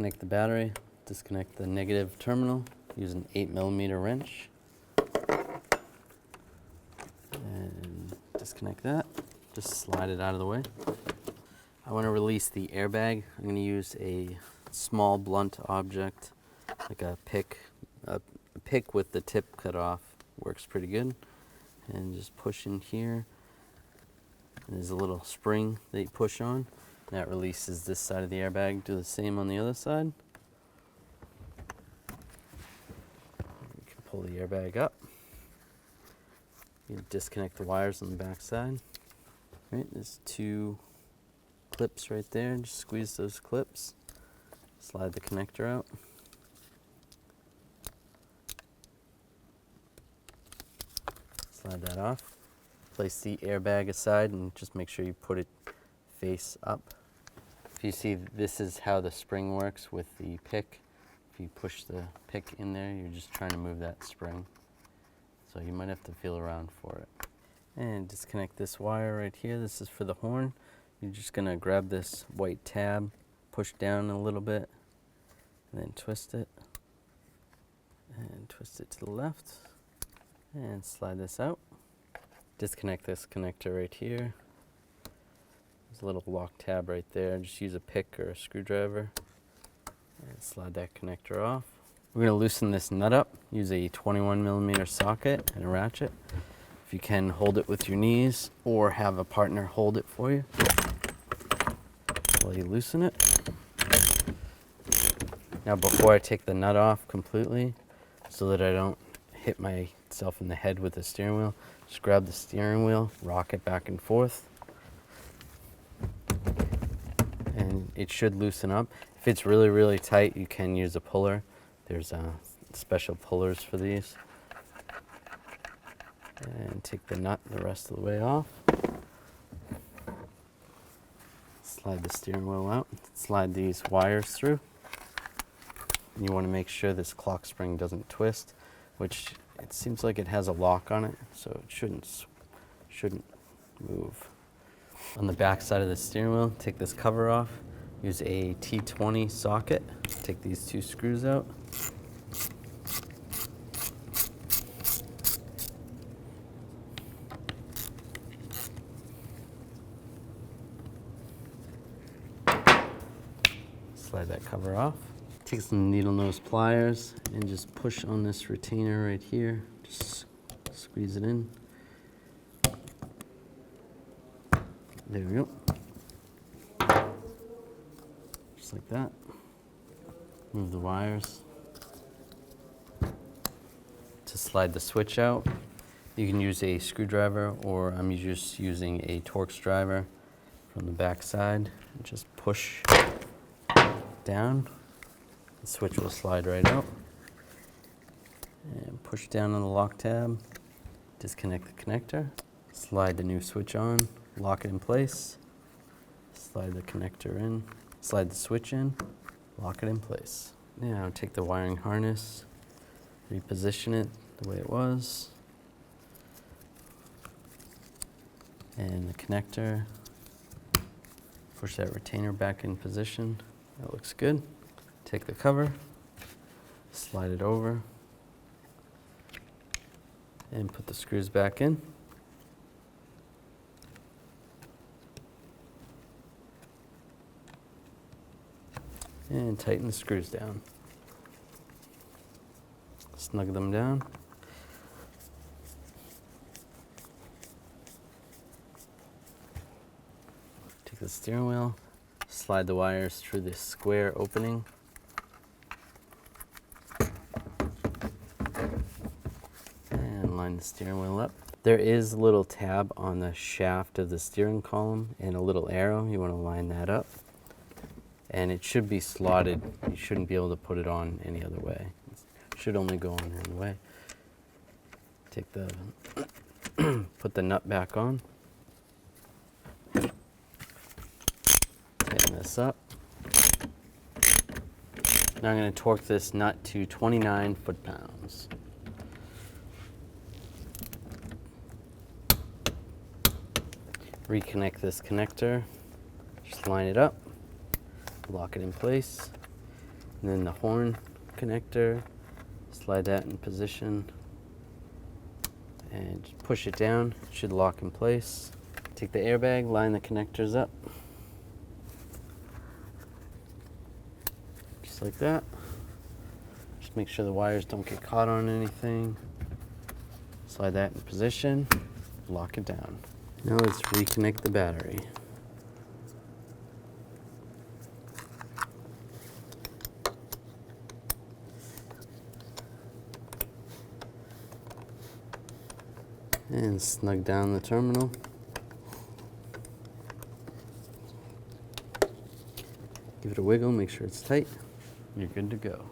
disconnect the battery, disconnect the negative terminal, use an 8mm wrench. And disconnect that, just slide it out of the way. I want to release the airbag. I'm going to use a small blunt object, like a pick with the tip cut off. Works pretty good. And just push in here. And there's a little spring that you push on. That releases this side of the airbag. Do the same on the other side. You can pull the airbag up. You disconnect the wires on the back side. Right, there's 2 clips right there. Just squeeze those clips. Slide the connector out. Slide that off. Place the airbag aside and just make sure you put it face up. If you see, this is how the spring works with the pick. If you push the pick in there, you're just trying to move that spring. So you might have to feel around for it. And disconnect this wire right here. This is for the horn. You're just gonna grab this white tab, push down a little bit, and then twist it. And twist it to the left. And slide this out. Disconnect this connector right here. There's a little lock tab right there. Just use a pick or a screwdriver. And slide that connector off. We're going to loosen this nut up. Use a 21mm socket and a ratchet. If you can, hold it with your knees or have a partner hold it for you while you loosen it. Now before I take the nut off completely, so that I don't hit myself in the head with the steering wheel, just grab the steering wheel, rock it back and forth, and it should loosen up. If it's really, really tight, you can use a puller. There's special pullers for these. And take the nut the rest of the way off. Slide the steering wheel out. Slide these wires through. And you want to make sure this clock spring doesn't twist, which it seems like it has a lock on it, so it shouldn't move. On the back side of the steering wheel, take this cover off. Use a T20 socket. Take these 2 screws out. Slide that cover off. Take some needle nose pliers and just push on this retainer right here. Just squeeze it in. There we go. Just like that. Move the wires. To slide the switch out, you can use a screwdriver, or I'm just using a Torx driver from the back side. Just push down. The switch will slide right out. And push down on the lock tab. Disconnect the connector. Slide the new switch on. Lock it in place. Slide the connector in. Slide the switch in. Lock it in place. Now take the wiring harness. Reposition it the way it was. And the connector. Push that retainer back in position. That looks good. Take the cover, slide it over, and put the screws back in. And tighten the screws down. Snug them down. Take the steering wheel, slide the wires through this square opening. Line the steering wheel up. There is a little tab on the shaft of the steering column and a little arrow. You want to line that up. And it should be slotted. You shouldn't be able to put it on any other way. It should only go on one way. Take the, put the nut back on. Tighten this up. Now I'm going to torque this nut to 29 foot-pounds. Reconnect this connector, just line it up, lock it in place, And then the horn connector, slide that in position and just push it down. It should lock in place. Take the airbag, line the connectors up. Just like that. Just make sure the wires don't get caught on anything. Slide that in position, lock it down. Now let's reconnect the battery. And snug down the terminal. Give it a wiggle, make sure it's tight. You're good to go.